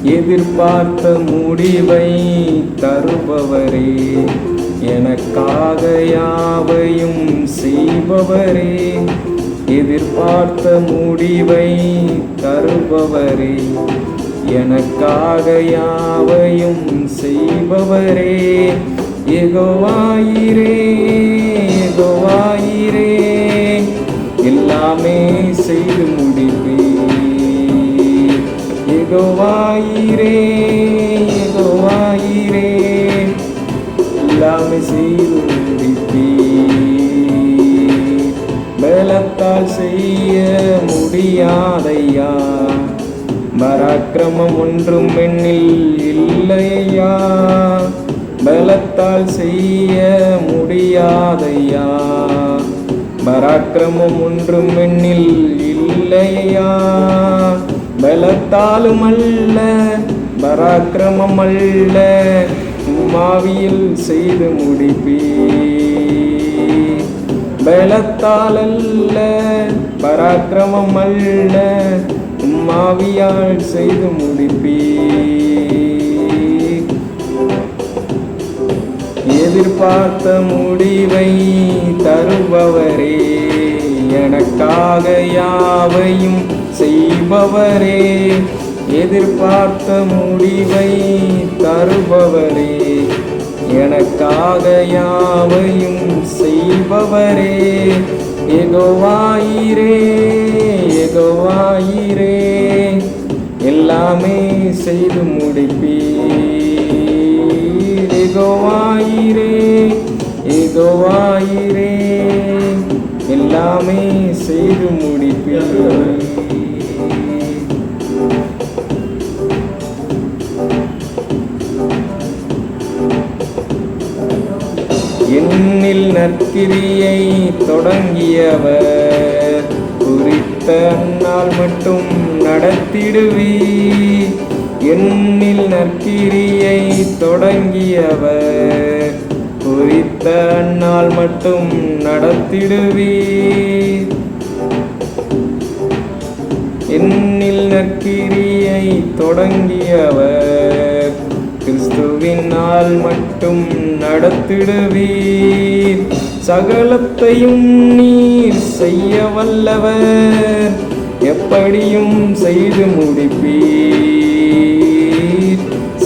எதிர்பார்த்த முடிவை தருபவரே, எனக்காக யாவையும் செய்பவரே. எதிர்பார்த்த முடிவை தருபவரே, எனக்காக யாவையும் செய்பவரே. யெகோவாயீரே, யெகோவாயீரே, எல்லாமே செய்து முடிப்பீர். யெகோவாயீரே, யெகோவாயீரே, எல்லாமே செய்து முடிப்பீர். பலத்தால் செய்ய முடியாதையா, பராக்கிரமம் ஒன்றும் என்னில் இல்லையா. பலத்தால் செய்ய முடியாதையா, பராக்கிரமம் ஒன்றும் என்னில் இல்லையா. பலத்தாலும் அல்ல, பராக்கிரமம் அல்ல, உம்மாவியில் செய்து முடிப்பீர். பலத்தால் அல்ல, பராக்கிரமம் அல்ல, உம்மாவியால் செய்து முடிப்பீர். எதிர்பார்த்த முடிவை தருபவரே, எனக்காக யாவையும் செய்பவரே. எதிர்பார்த்த முடிவை தருபவரே, எனக்காக யாவையும் செய்பவரே. யெகோவாயீரே, யெகோவாயீரே, எல்லாமே செய்து முடிப்பீர். யெகோவாயீரே, யெகோவாயீரே, எல்லாமே செய்து முடிப்பீர். என்னில் நற்கிரியை தொடங்கியவர் குறித்த நாள் மட்டும் நடத்திடுவீர். என்னில் நற்கிரியை தொடங்கியவர் குறித்த நாள் மட்டும் நடத்திடுவீர். என்னில் நற்கிரியை தொடங்கியவர் கிறிஸ்துவின் நாள் மட்டும் நடத்திடுவீர். சகலத்தையும் நீர் செய்ய வல்லவர், எப்படியும் செய்து முடிப்பீர்.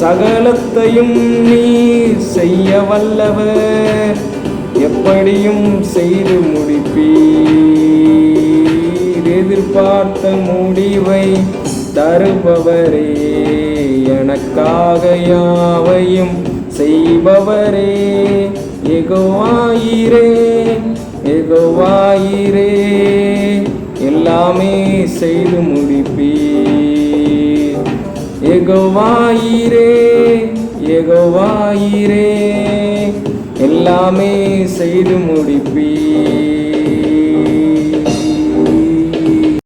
சகலத்தையும் நீர் செய்ய வல்லவர், எப்படியும் செய்து முடிப்பீர். எதிர்பார்த்த முடிவை தருபவரே, எனக்காக யாவையும் செய்பவரே. யெகோவாயீரே, யெகோவாயீரே, எல்லாமே செய்து முடிப்பீர். யெகோவாயீரே, யெகோவாயீரே, எல்லாமே செய்து முடிப்பீர்.